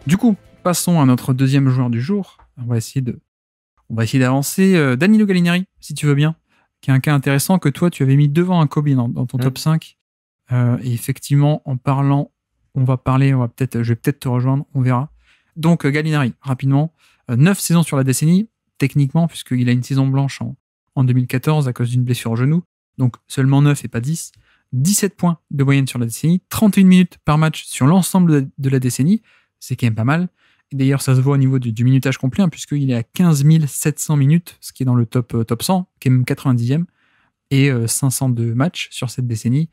Du coup, passons à notre deuxième joueur du jour. On va essayer d'avancer. Danilo Gallinari, si tu veux bien, qui est un cas intéressant que toi, tu avais mis devant un Kobe dans ton top 5. Et effectivement, en parlant, je vais peut-être te rejoindre, on verra. Donc, Gallinari, rapidement, 9 saisons sur la décennie, techniquement, puisqu'il a une saison blanche en 2014 à cause d'une blessure au genou. Donc, seulement 9 et pas 10. 17 points de moyenne sur la décennie, 31 minutes par match sur l'ensemble de la décennie. C'est quand même pas mal. Et d'ailleurs, ça se voit au niveau du minutage complet, puisqu'il est à 15 700 minutes, ce qui est dans le top 100, qui est même 90e, et 502 matchs sur cette décennie.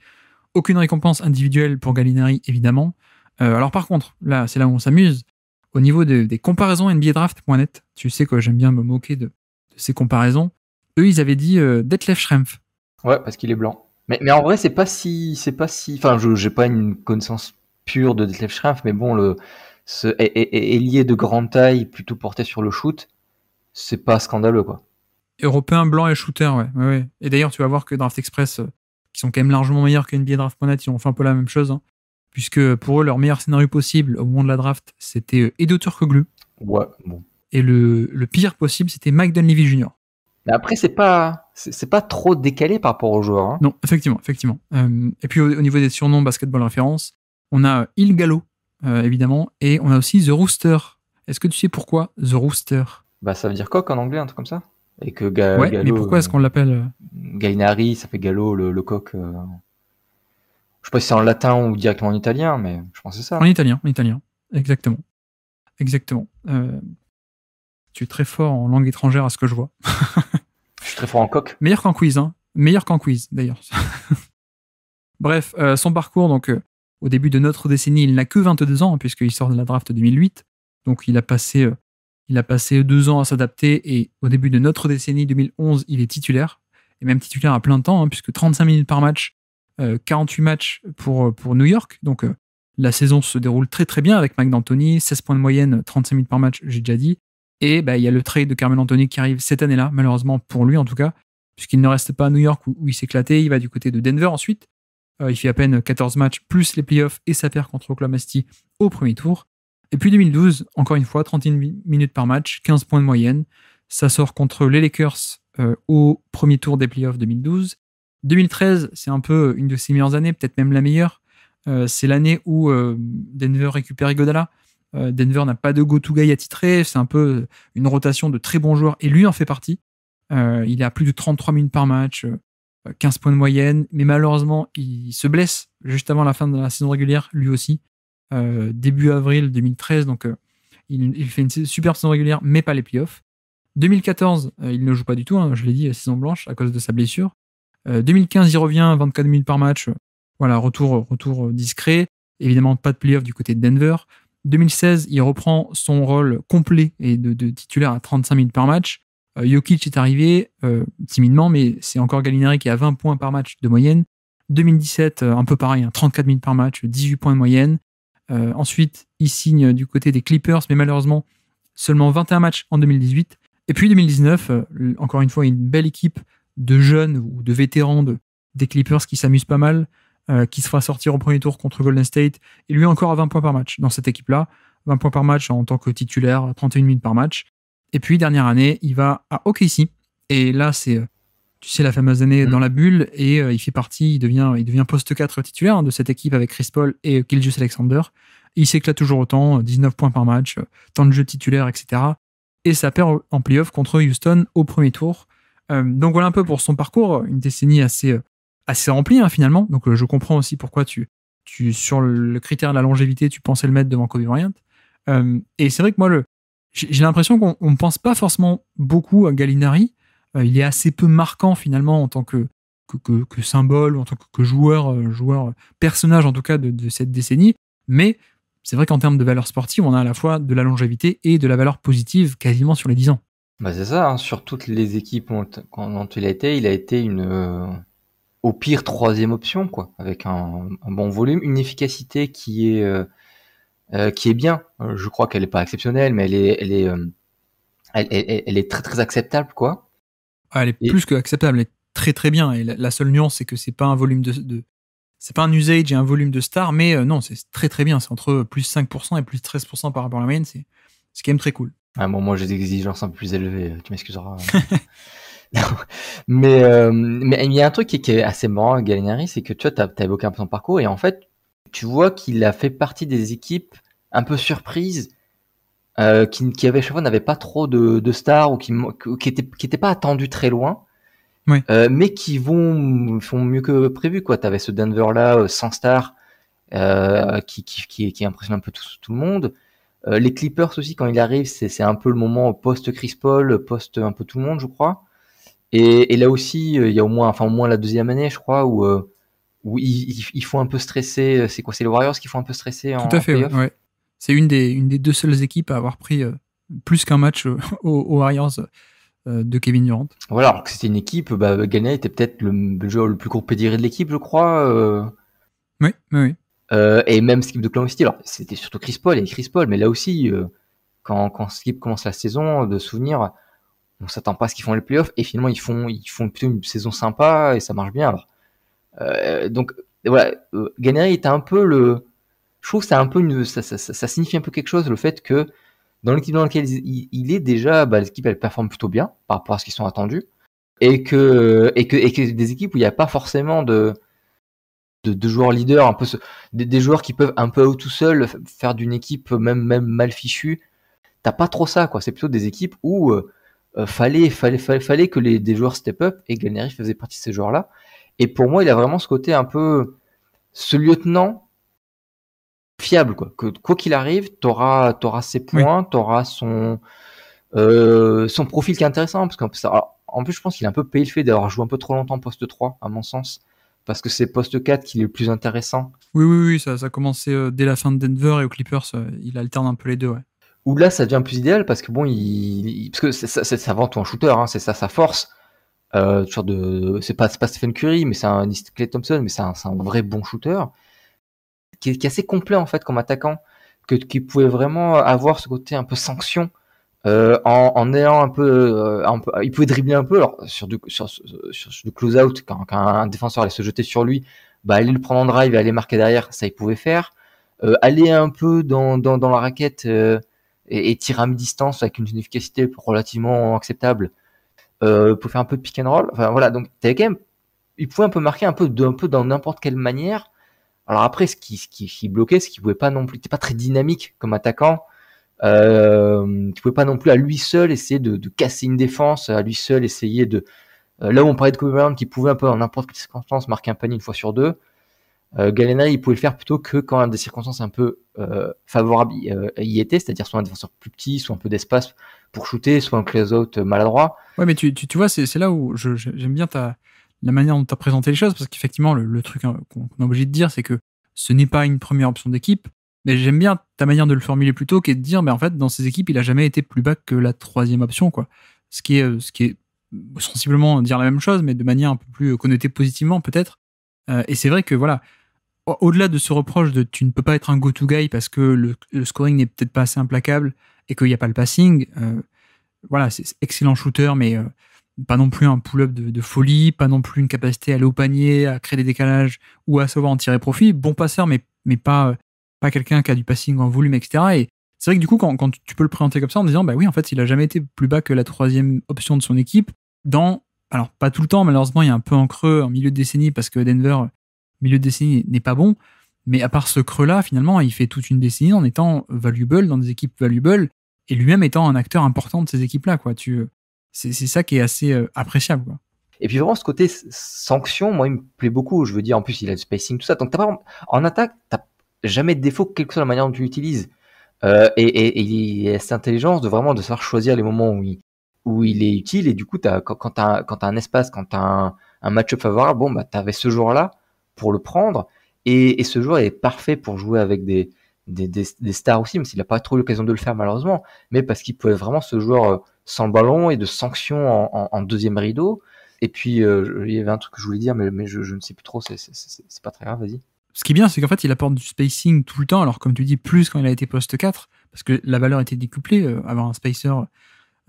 Aucune récompense individuelle pour Gallinari, évidemment. Alors par contre, là, c'est là où on s'amuse. Au niveau des comparaisons NBADraft.net, tu sais que j'aime bien me moquer de ces comparaisons. Eux, ils avaient dit Detlef Schrempf. Ouais, parce qu'il est blanc. Mais en vrai, c'est pas si. Enfin, j'ai pas une connaissance pure de Detlef Schrempf, mais bon, ce ailier de grande taille, plutôt porté sur le shoot, c'est pas scandaleux, quoi. Européen, blanc et shooter, ouais. Et d'ailleurs, tu vas voir que Draft Express, qui sont quand même largement meilleurs que NBADraft.net, ils ont fait un peu la même chose, puisque pour eux, leur meilleur scénario possible au moment de la draft, c'était Edo Turkoglu. Ouais, bon. Et le pire possible, c'était Mike Dunleavy Jr. Mais après, c'est pas trop décalé par rapport aux joueurs. Non, effectivement. Et puis au niveau des surnoms basketball référence, on a Il Gallo, évidemment, et on a aussi The Rooster. Est-ce que tu sais pourquoi The Rooster? Bah, ça veut dire coq en anglais, un truc comme ça. Et que Ouais, Gallo, mais pourquoi est-ce qu'on l'appelle Gallinari, ça fait Gallo, le coq. Je sais pas si c'est en latin ou directement en italien, mais je pense que c'est ça. En italien, exactement. Tu es très fort en langue étrangère à ce que je vois. Je suis très fort en coq. Meilleur qu'en quiz, d'ailleurs. Bref, son parcours, donc au début de notre décennie, il n'a que 22 ans, puisqu'il sort de la draft 2008. Donc il a passé 2 ans à s'adapter, et au début de notre décennie 2011, il est titulaire, et même titulaire à plein temps, puisque 35 minutes par match, 48 matchs pour New York. Donc la saison se déroule très très bien avec Mike D'Antoni, 16 points de moyenne, 35 minutes par match, j'ai déjà dit. Et il y a le trade de Carmelo Anthony qui arrive cette année-là, malheureusement pour lui en tout cas, puisqu'il ne reste pas à New York où il s'est éclaté, il va du côté de Denver ensuite. Il fait à peine 14 matchs plus les playoffs et ça perd contre Oklahoma City au premier tour. Et puis 2012, encore une fois, 31 minutes par match, 15 points de moyenne. Ça sort contre les Lakers au premier tour des playoffs 2012. 2013, c'est un peu une de ses meilleures années, peut-être même la meilleure. C'est l'année où Denver récupère Iguodala. Denver n'a pas de go-to-guy attitré. C'est un peu une rotation de très bons joueurs et lui en fait partie. Il est à plus de 33 minutes par match, 15 points de moyenne, mais malheureusement, il se blesse juste avant la fin de la saison régulière, lui aussi. Début avril 2013, donc il fait une superbe saison régulière, mais pas les playoffs. 2014, il ne joue pas du tout, je l'ai dit, saison blanche à cause de sa blessure. 2015, il revient, 24 minutes par match. Voilà, retour discret. Évidemment, pas de playoff du côté de Denver. 2016, il reprend son rôle complet et de titulaire à 35 minutes par match. Jokic est arrivé timidement, mais c'est encore Gallinari qui a 20 points par match de moyenne. 2017, un peu pareil, 34 minutes par match, 18 points de moyenne. Ensuite, il signe du côté des Clippers, mais malheureusement, seulement 21 matchs en 2018. Et puis 2019, encore une fois, une belle équipe de jeunes ou de vétérans des Clippers qui s'amusent pas mal, qui se fera sortir au premier tour contre Golden State, et lui encore à 20 points par match dans cette équipe-là. 20 points par match en tant que titulaire, 31 minutes par match. Et puis, dernière année, il va à OKC. Et là, c'est, tu sais, la fameuse année dans la bulle. Et il fait partie, il devient poste 4 titulaire de cette équipe avec Chris Paul et Gilgeous Alexander. Et il s'éclate toujours autant, 19 points par match, temps de jeu titulaire, etc. Et ça perd en playoff contre Houston au premier tour. Donc voilà un peu pour son parcours, une décennie assez remplie finalement. Donc je comprends aussi pourquoi tu sur le critère de la longévité, tu pensais le mettre devant Kobe Bryant. Et c'est vrai que moi, j'ai l'impression qu'on ne pense pas forcément beaucoup à Gallinari. Il est assez peu marquant finalement en tant que symbole, ou en tant que joueur, personnage en tout cas de cette décennie. Mais c'est vrai qu'en termes de valeur sportive, on a à la fois de la longévité et de la valeur positive quasiment sur les 10 ans. Bah c'est ça, sur toutes les équipes dont il a été au pire 3e option, quoi, avec un bon volume, une efficacité qui est bien. Je crois qu'elle est pas exceptionnelle, mais elle est très très acceptable, quoi. Elle est plus que acceptable, elle est très très bien. Et la seule nuance, c'est que c'est pas un volume c'est pas un usage et un volume de stars, mais non, c'est très très bien. C'est entre plus 5% et plus 13% par rapport à la moyenne. C'est quand même très cool. Ah bon, moi j'ai des exigences un peu plus élevées, tu m'excuseras. Mais il y a un truc qui est assez marrant avec Gallinari, c'est que tu vois, t'as évoqué un peu son parcours, et en fait, tu vois qu'il a fait partie des équipes un peu surprises, qui avait chaque fois n'avaient pas trop de stars ou qui étaient pas attendus très loin, Ouais. mais qui font mieux que prévu, quoi. T'avais ce Denver là sans stars, qui impressionne un peu tout le monde. Les Clippers aussi, quand il arrive, c'est un peu le moment post Chris Paul, post un peu tout le monde, je crois. Et là aussi, il y a au moins la deuxième année, je crois, où ils font un peu stresser. C'est quoi? C'est les Warriors qui font un peu stresser Tout à en fait, playoff. ouais. C'est une des deux seules équipes à avoir pris plus qu'un match aux Warriors de Kevin Durant. Voilà, alors que c'était une équipe, Gallinari était peut-être le joueur le plus gros pédigré de l'équipe, je crois. Oui, oui, oui. Et même Skip de Oklahoma City. Alors, c'était surtout Chris Paul, mais là aussi, quand Skip commence la saison, de souvenir, on s'attend pas à ce qu'ils font les playoffs, et finalement ils font plutôt une saison sympa et ça marche bien. Alors, donc voilà, Gallinari était un peu je trouve que c'est un peu ça signifie un peu quelque chose, le fait que dans l'équipe dans laquelle il est déjà, l'équipe elle performe plutôt bien par rapport à ce qu'ils sont attendus, et que des équipes où il n'y a pas forcément de joueurs leaders, un peu des joueurs qui peuvent un peu tout seuls faire d'une équipe même mal fichue. T'as pas trop ça, quoi. C'est plutôt des équipes où fallait que des joueurs step up, et Gallinari faisait partie de ces joueurs-là. Et pour moi, il a vraiment ce côté un peu ce lieutenant fiable, quoi. Que quoi qu'il arrive, t'auras ses points, t'auras son profil qui est intéressant, parce en plus, je pense qu'il a un peu payé le fait d'avoir joué un peu trop longtemps poste 3, à mon sens, parce que c'est poste 4 qui est le plus intéressant. Oui, ça a commencé dès la fin de Denver, et aux Clippers, il alterne un peu les deux, ouais. Où là, ça devient plus idéal, parce que bon, parce que c'est avant tout un shooter, hein, c'est ça sa force. C'est pas Stephen Curry, mais c'est un Klay Thompson, mais c'est un vrai bon shooter, qui est assez complet en fait comme attaquant, qui pouvait vraiment avoir ce côté un peu sanction, en ayant un peu, il pouvait dribbler un peu, alors sur du close out, quand un défenseur allait se jeter sur lui, aller le prendre en drive et aller marquer derrière, ça il pouvait faire. Aller un peu dans la raquette, et tirer à mi-distance avec une efficacité relativement acceptable, pour faire un peu de pick and roll. Enfin voilà, donc t'avais quand même, il pouvait un peu marquer un peu dans n'importe quelle manière. Alors après, ce qui bloquait, c'est qu'il pouvait pas non plus, il était pas très dynamique comme attaquant. Tu pouvais pas non plus à lui seul essayer de casser une défense, à lui seul essayer là où on parlait de Kobe Bryant qui pouvait un peu en n'importe quelle circonstance marquer un panier une fois sur deux. Gallinari, il pouvait le faire plutôt que quand des circonstances un peu favorables y étaient, c'est-à-dire soit un défenseur plus petit, soit un peu d'espace pour shooter, soit un close-out maladroit. Ouais, mais tu vois, c'est là où j'aime bien la manière dont tu as présenté les choses, parce qu'effectivement, le truc qu'on est obligé de dire, c'est que ce n'est pas une première option d'équipe, mais j'aime bien ta manière de le formuler plutôt, qui est de dire, mais en fait, dans ces équipes, il a jamais été plus bas que la troisième option, quoi. Ce qui est sensiblement dire la même chose, mais de manière un peu plus connotée positivement, peut-être. Et c'est vrai que, voilà, au-delà de ce reproche de tu ne peux pas être un go-to guy parce que le scoring n'est peut-être pas assez implacable et qu'il n'y a pas le passing, voilà, c'est excellent shooter, mais pas non plus un pull-up de folie, pas non plus une capacité à aller au panier, à créer des décalages ou à savoir en tirer profit. Bon passeur, mais pas quelqu'un qui a du passing en volume, etc. Et c'est vrai que du coup, quand tu peux le présenter comme ça en disant, bah oui, en fait, il a jamais été plus bas que la troisième option de son équipe alors pas tout le temps, malheureusement, il y a un peu un creux en milieu de décennie parce que Denver, milieu de décennie, n'est pas bon. Mais à part ce creux-là, finalement, il fait toute une décennie en étant valuable dans des équipes valuable et lui-même étant un acteur important de ces équipes-là, quoi. C'est ça qui est assez appréciable, quoi. Et puis vraiment ce côté sanction, moi il me plaît beaucoup. Je veux dire, en plus il a le spacing, tout ça. Donc en attaque, t'as jamais de défaut, quelle que soit la manière dont tu l'utilises. Et il a cette intelligence de savoir choisir les moments où il est utile. Et du coup, quand t'as un espace, quand t'as un match-up favorable, bon t'avais ce joueur-là pour le prendre. Et ce joueur est parfait pour jouer avec des stars aussi, même s'il n'a pas trop eu l'occasion de le faire malheureusement, mais parce qu'il pouvait vraiment ce joueur sans le ballon et de sanction en deuxième rideau. Et puis il y avait un truc que je voulais dire, mais je ne sais plus trop, c'est pas très grave, vas-y. Ce qui est bien, c'est qu'en fait, il apporte du spacing tout le temps, alors comme tu dis, plus quand il a été poste 4, parce que la valeur était décuplée, avoir un spacer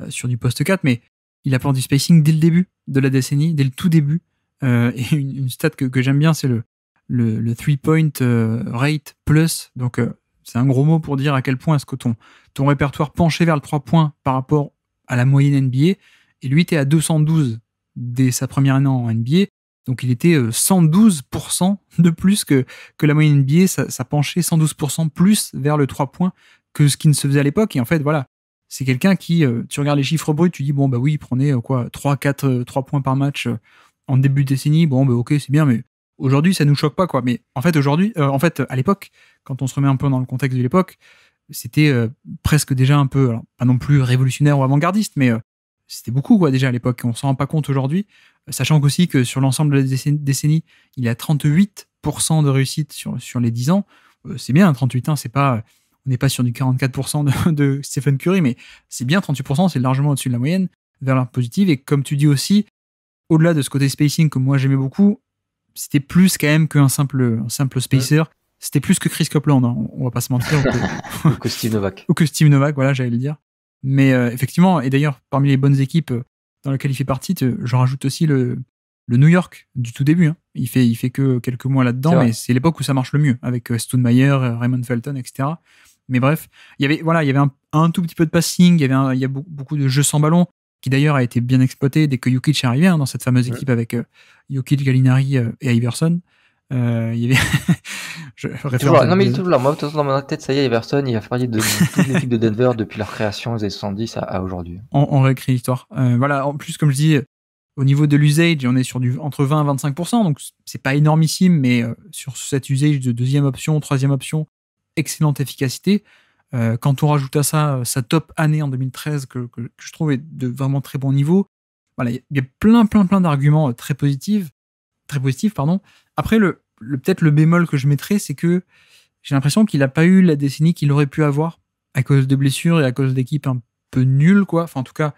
sur du poste 4, mais il apporte du spacing dès le début de la décennie, dès le tout début. Et une stat que j'aime bien, c'est le 3-point rate plus. Donc, c'est un gros mot pour dire à quel point est-ce que ton répertoire penchait vers le 3 points par rapport à la moyenne NBA. Et lui était à 212 dès sa première année en NBA. Donc, il était 112% de plus que la moyenne NBA. Ça penchait 112% plus vers le 3 points que ce qui ne se faisait à l'époque. Et en fait, voilà, c'est quelqu'un qui, tu regardes les chiffres bruts, tu dis, bon, bah oui, il prenait 3 points par match en début de décennie. Bon, bah ok, c'est bien, mais aujourd'hui, ça nous choque pas, quoi. Mais en fait, à l'époque, quand on se remet un peu dans le contexte de l'époque, c'était presque déjà un peu, alors, pas non plus révolutionnaire ou avant-gardiste, mais c'était beaucoup, quoi, déjà à l'époque. On s'en rend pas compte aujourd'hui, sachant aussi que sur l'ensemble de la décennie, il a 38% de réussite sur les 10 ans. C'est bien, 38 ans, c'est pas, on n'est pas sur du 44% de Stephen Curry, mais c'est bien, 38%, c'est largement au-dessus de la moyenne, vers la positive. Et comme tu dis aussi, au-delà de ce côté spacing que moi j'aimais beaucoup, c'était plus quand même qu'un simple spacer. C'était plus que Chris Copeland, hein, on va pas se mentir. Ou que Steve Novak. Ou que Steve Novak, voilà, j'allais le dire. Mais effectivement, et d'ailleurs, parmi les bonnes équipes dans lesquelles il fait partie, j'en rajoute aussi le New York du tout début. Hein. Il fait que quelques mois là-dedans, mais c'est l'époque où ça marche le mieux, avec Stoudemire, Raymond Felton, etc. Mais bref, il y avait un tout petit peu de passing, il y a beaucoup de jeux sans ballon, qui d'ailleurs a été bien exploité dès que Jokic est arrivé, hein, dans cette fameuse équipe avec Jokic, Gallinari et Iverson. Il y avait non mais il est toujours là. Moi, de toute façon, dans ma tête, ça y est, Iverson, il a fait partie de toute l'équipe de Denver depuis leur création aux années 70 à aujourd'hui. On réécrit l'histoire. Voilà, en plus, comme je dis, au niveau de l'usage, on est sur entre 20 et 25%, donc c'est pas énormissime, mais sur cet usage de deuxième option, troisième option, excellente efficacité. Quand on rajoute à ça sa top année en 2013, que je trouve est de vraiment très bon niveau, voilà, il y a plein d'arguments très positifs, pardon. Après, peut-être le bémol que je mettrais, c'est que j'ai l'impression qu'il n'a pas eu la décennie qu'il aurait pu avoir à cause de blessures et à cause d'équipes un peu nulles, quoi. Enfin, en tout cas,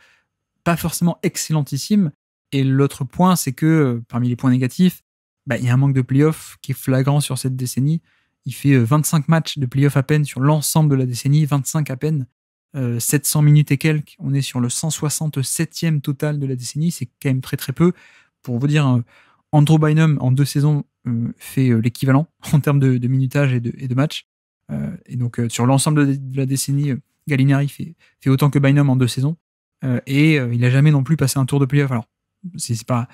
pas forcément excellentissimes. Et l'autre point, c'est que, parmi les points négatifs, il y a un manque de playoff qui est flagrant sur cette décennie. Il fait 25 matchs de playoff à peine sur l'ensemble de la décennie, 25 à peine, 700 minutes et quelques. On est sur le 167e total de la décennie, c'est quand même très très peu. Pour vous dire, Andrew Bynum, en 2 saisons, fait l'équivalent en termes de minutage et de matchs. Et donc, sur l'ensemble de la décennie, Gallinari fait autant que Bynum en 2 saisons. Et il n'a jamais non plus passé un tour de playoff. Alors, c'est pas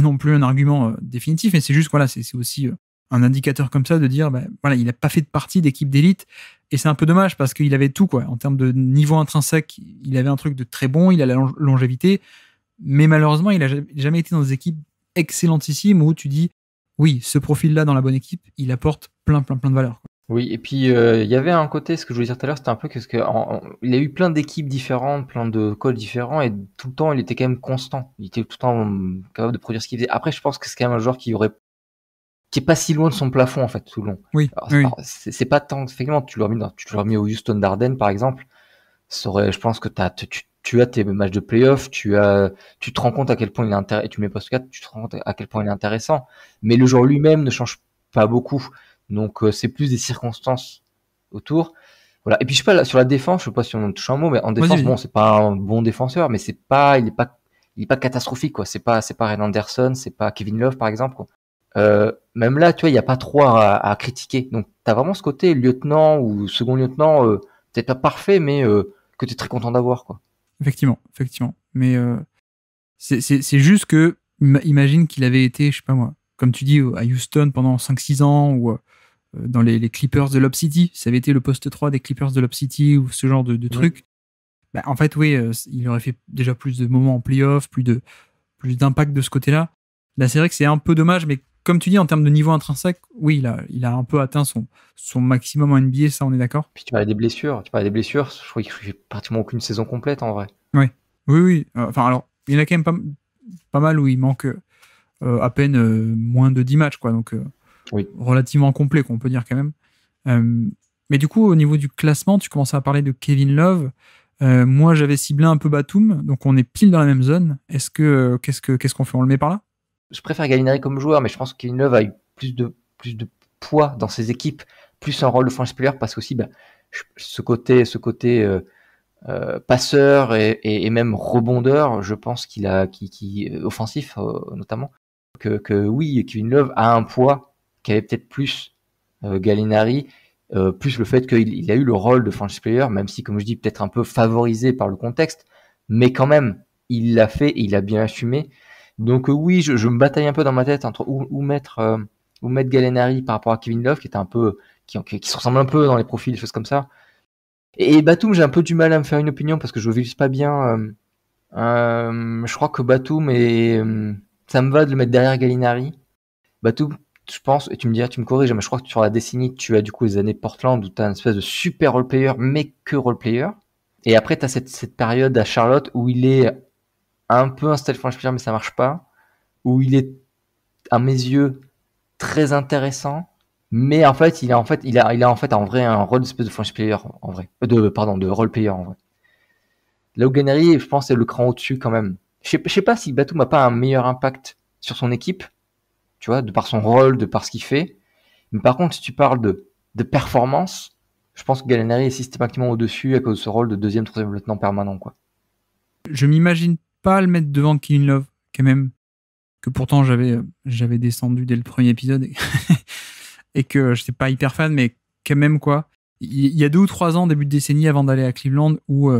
non plus un argument définitif, mais c'est juste, voilà, c'est aussi un indicateur comme ça de dire, voilà, il n'a pas fait de partie d'équipe d'élite. Et c'est un peu dommage parce qu'il avait tout, quoi. En termes de niveau intrinsèque, il avait un truc de très bon, il a la longévité, mais malheureusement, il n'a jamais été dans des équipes excellentissimes où tu dis, oui, ce profil-là dans la bonne équipe, il apporte plein de valeur, quoi. Oui, et puis il y avait un côté, ce que je voulais dire tout à l'heure, c'était un peu que il a eu plein d'équipes différentes, plein de coachs différents, et tout le temps, il était quand même constant. Il était tout le temps capable de produire ce qu'il faisait. Après, je pense que c'est quand même un joueur qui est pas si loin de son plafond, en fait, tout le long. Oui. Alors, c'est pas tant, effectivement, tu l'aurais mis au Houston Darden, par exemple. Je pense que tu as tes matchs de playoff, tu te rends compte à quel point il est intéressant, et tu mets post 4, tu te rends compte à quel point il est intéressant. Mais le joueur lui-même ne change pas beaucoup. Donc, c'est plus des circonstances autour. Voilà. Et puis, je sais pas, sur la défense, je sais pas si on touche un mot, mais en défense, bon, c'est pas un bon défenseur, mais il est pas catastrophique, quoi. C'est pas Ren Anderson, c'est pas Kevin Love, par exemple, quoi. Même là, tu vois, il y a pas trop à critiquer. Donc, t'as vraiment ce côté lieutenant ou second lieutenant, peut-être pas parfait, mais que t'es très content d'avoir, quoi. Effectivement. Mais c'est juste que, imagine qu'il avait été, je sais pas moi, comme tu dis, à Houston pendant 5-6 ans, ou dans les Clippers de Lob City, ça avait été le poste 3 des Clippers de Lob City, ou ce genre de truc. En fait, oui, il aurait fait déjà plus de moments en playoff, plus d'impact de ce côté-là. Là, c'est vrai que c'est un peu dommage, mais comme tu dis, en termes de niveau intrinsèque, oui, il a un peu atteint son maximum en NBA, ça, on est d'accord. Puis tu parlais des blessures. Je crois qu'il fait pratiquement aucune saison complète, en vrai. Oui. Enfin, alors, il y en a quand même pas mal où il manque à peine moins de 10 matchs, quoi. Donc, relativement complet, qu'on peut dire quand même. Mais du coup, au niveau du classement, tu commençais à parler de Kevin Love. Moi, j'avais ciblé un peu Batum, donc on est pile dans la même zone. Qu'est-ce qu'on fait? On le met par là? Je préfère Gallinari comme joueur, mais je pense que Kevin Love a eu plus de poids dans ses équipes, plus un rôle de franchise player, parce qu'aussi, ce côté passeur et même rebondeur, je pense qui offensif notamment, que oui, Kevin Love a un poids qu'avait peut-être plus Gallinari, plus le fait qu'il a eu le rôle de franchise player, même si, comme je dis, peut-être un peu favorisé par le contexte, mais quand même, il l'a fait et il a bien assumé. Donc oui, je me bataille un peu dans ma tête entre où mettre Gallinari par rapport à Kevin Love, qui était un peu qui se ressemble un peu dans les profils, des choses comme ça. Et Batum, j'ai un peu du mal à me faire une opinion parce que je vise pas bien. Je crois que Batum ça me va de le mettre derrière Gallinari. Batum, je pense, et tu me diras, tu me corriges, mais je crois que sur la décennie, tu as du coup les années Portland où tu as une espèce de super role player, mais que role player. Et après, tu as cette période à Charlotte où il est un peu un style franchise player, mais ça marche pas. Où il est, à mes yeux, très intéressant. Mais en fait, il a en fait en vrai un rôle d'espèce de franchise player en vrai. De role player en vrai. Là où Gallinari, je pense, c'est le cran au-dessus quand même. Je sais pas si Batum n'a pas un meilleur impact sur son équipe, tu vois, de par son rôle, de par ce qu'il fait. Mais par contre, si tu parles de performance, je pense que Gallinari est systématiquement au-dessus à cause de ce rôle de deuxième, troisième lieutenant permanent, quoi. Je m'imagine pas le mettre devant Kevin Love, quand même, que pourtant j'avais descendu dès le premier épisode et que je n'étais pas hyper fan, mais quand même, quoi. Il y a 2 ou 3 ans, début de décennie, avant d'aller à Cleveland, où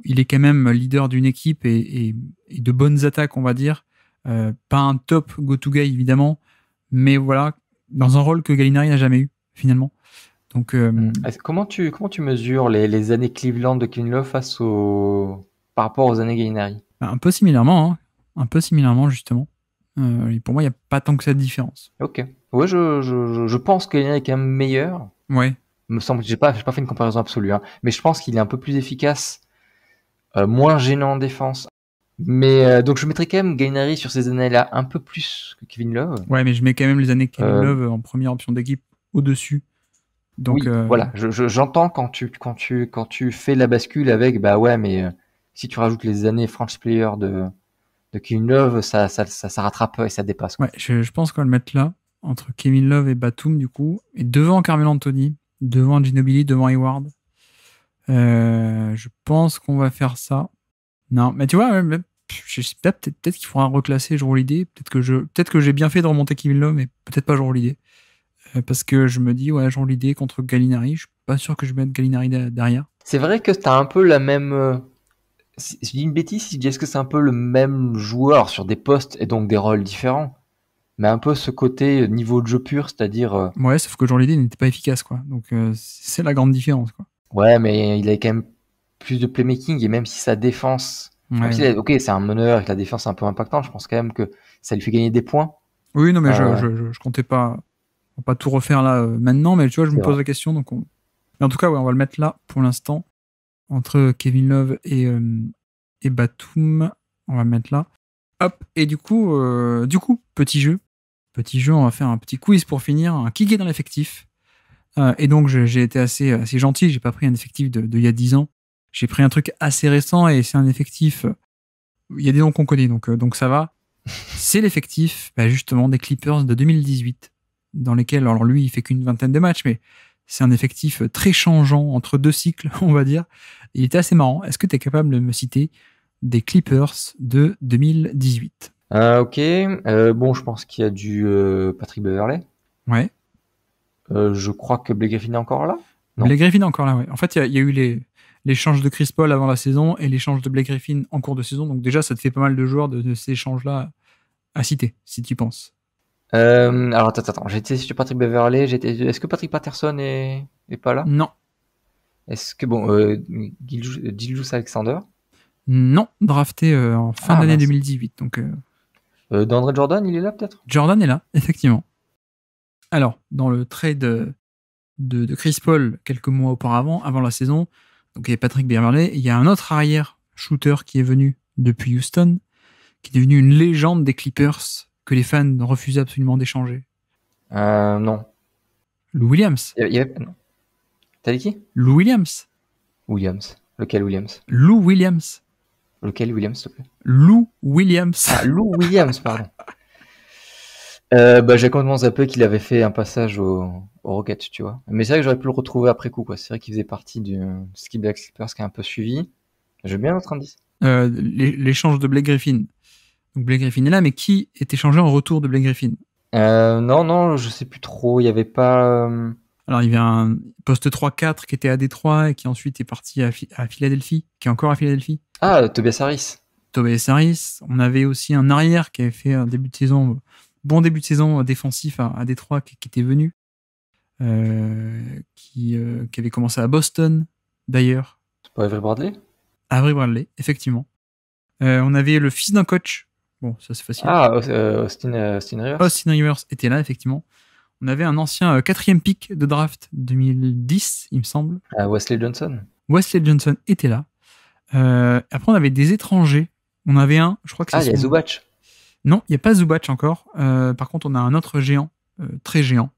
il est quand même leader d'une équipe et de bonnes attaques, on va dire. Pas un top go-to guy, évidemment, mais voilà, dans un rôle que Gallinari n'a jamais eu, finalement. Donc, Comment tu mesures les années Cleveland de Kevin Love par rapport aux années Gallinari? un peu similairement, hein. Un peu similairement, justement. Et pour moi, il n'y a pas tant que cette différence. Ok. Ouais, je pense que Gallinari est quand même meilleur. Ouais. Me semble, j'ai pas fait une comparaison absolue, hein, mais je pense qu'il est un peu plus efficace, moins gênant en défense. Mais donc je mettrais quand même Gallinari sur ces années-là un peu plus que Kevin Love. Ouais, mais je mets quand même les années Kevin Love en première option d'équipe au-dessus. Donc, oui, voilà, j'entends quand tu fais la bascule avec, bah ouais, mais si tu rajoutes les années franchise player de Kevin Love, ça rattrape et ça dépasse, quoi. Ouais, je pense qu'on va le mettre là, entre Kevin Love et Batum, du coup, et devant Carmelo Anthony, devant Ginobili, devant Hayward. Je pense qu'on va faire ça. Non, mais tu vois, je sais pas, peut-être qu'il faudra reclasser Jrue Holiday. Peut-être que j'ai bien fait de remonter Kevin Love, mais peut-être pas Jrue Holiday. Parce que je me dis, ouais, Jrue Holiday contre Gallinari, je suis pas sûr que je mette Gallinari derrière. C'est vrai que t'as un peu la même. Si je dis une bêtise, si je dis est-ce que c'est un peu le même joueur sur des postes et donc des rôles différents, mais un peu ce côté niveau de jeu pur, c'est-à-dire. Ouais, sauf que Jrue Holiday n'était pas efficace, quoi. Donc c'est la grande différence, quoi. Ouais, mais il avait quand même plus de playmaking et même si sa défense. Ouais. Ok, c'est un meneur et que la défense est un peu impactante, je pense quand même que ça lui fait gagner des points. Oui, non, mais je comptais pas tout refaire là maintenant, mais tu vois, je me pose la question. Donc mais en tout cas, ouais, on va le mettre là pour l'instant, entre Kevin Love et Batum. On va le mettre là. Hop, et du coup, petit jeu, on va faire un petit quiz pour finir, un qui est dans l'effectif. Et donc, j'ai été assez gentil, j'ai pas pris un effectif de il y a 10 ans. J'ai pris un truc assez récent et c'est un effectif. Il y a des noms qu'on connaît, donc ça va. C'est l'effectif, justement, des Clippers de 2018, dans lesquels, alors lui, il fait qu'une vingtaine de matchs, mais c'est un effectif très changeant entre 2 cycles, on va dire. Il était assez marrant. Est-ce que tu es capable de me citer des Clippers de 2018? Ok. Bon, je pense qu'il y a du Patrick Beverley. Ouais. Je crois que Blake Griffin est encore là. Non. Blake Griffin est encore là, ouais. En fait, il y a eu l'échange de Chris Paul avant la saison et l'échange de Blake Griffin en cours de saison. Donc déjà, ça te fait pas mal de joueurs de ces échanges-là à citer, si tu y penses. Alors attends. J'étais sur Patrick Beverley. Est-ce que Patrick Patterson est pas là? Non. Est-ce que Gilgeous Alexander? Non, drafté en fin d'année 2018. Donc d'Andre Jordan, il est là peut-être? Jordan est là, effectivement. Alors, dans le trade de Chris Paul quelques mois auparavant, avant la saison, donc il y a Patrick Beverley, il y a un autre arrière shooter qui est venu depuis Houston, qui est devenu une légende des Clippers que les fans refusaient absolument d'échanger. Non. Lou Williams. Non. T'as dit qui? Lou Williams. Williams. Lequel Williams? Lou Williams. Lequel Williams, s'il te plaît? Lou Williams. Ah, Lou Williams, pardon. J'ai complètement zappé qu'il avait fait un passage au Rockets, tu vois. Mais c'est vrai que j'aurais pu le retrouver après coup, quoi. C'est vrai qu'il faisait partie du Skip Black Clippers qui a un peu suivi. J'ai bien notre indice. L'échange de Blake Griffin. Donc Blake Griffin est là, mais qui est échangé en retour de Blake Griffin? Non, je sais plus trop. Il y avait pas. Alors, il y avait un poste 3-4 qui était à Détroit et qui ensuite est parti à Philadelphie, qui est encore à Philadelphie. Ah, Tobias Harris. Tobias Harris. On avait aussi un arrière qui avait fait un début de saison, bon début de saison défensif à Détroit qui était venu, qui avait commencé à Boston d'ailleurs. C'est pas Avery Bradley? Avery Bradley, effectivement. On avait le fils d'un coach. Bon, ça c'est facile. Ah, Austin Rivers. Austin Rivers était là, effectivement. On avait un ancien 4e pick de draft 2010, il me semble. Wesley Johnson. Wesley Johnson était là. Après, on avait des étrangers. On avait un, je crois que c'est. Il y a Zubac. Non, il n'y a pas Zubac encore. Par contre, on a un autre géant, très géant.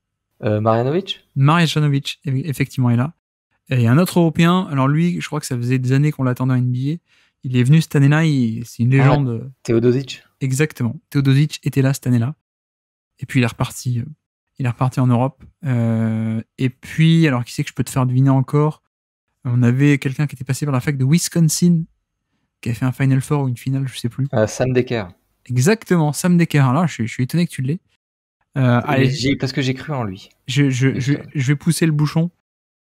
Marjanovic. Marjanovic, effectivement, est là. Et un autre Européen. Alors lui, je crois que ça faisait des années qu'on l'attendait en NBA. Il est venu cette année-là. C'est une légende. Teodosic. Exactement. Teodosic était là cette année-là. Et puis il est reparti. En Europe. Et puis, alors qui c'est que je peux te faire deviner encore? On avait quelqu'un qui était passé par la fac de Wisconsin, qui a fait un Final Four ou une finale, je sais plus. Sam Decker. Exactement, Sam Decker. Là, je suis étonné que tu l'aies. Parce que j'ai cru en lui. Je vais pousser le bouchon.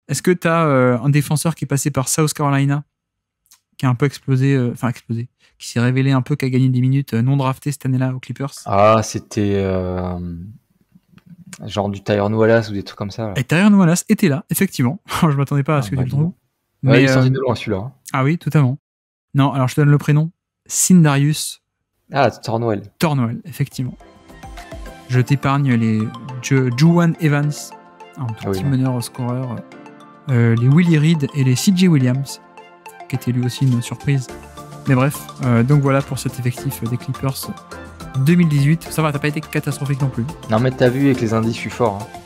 Est-ce que tu as un défenseur qui est passé par South Carolina, qui a un peu explosé, qui s'est révélé un peu, qui a gagné des minutes non drafté cette année-là aux Clippers? Ah, c'était genre du Tyron Wallace ou des trucs comme ça. Là. Et Tyron Wallace était là, effectivement. Je m'attendais pas à ce que tu le trouves. Mais il est sorti de loin celui-là. Hein. Ah oui, totalement. Non, alors je te donne le prénom. Sindarius. Ah, Tornwell. Tornwell, effectivement. Je t'épargne les Juwan Evans, un petit meneur scoreur, les Willie Reed et les CJ Williams, qui était lui aussi une surprise. Mais bref, donc voilà pour cet effectif des Clippers 2018. Ça va, t'as pas été catastrophique non plus. Non mais t'as vu, avec les indices, je suis fort. Hein.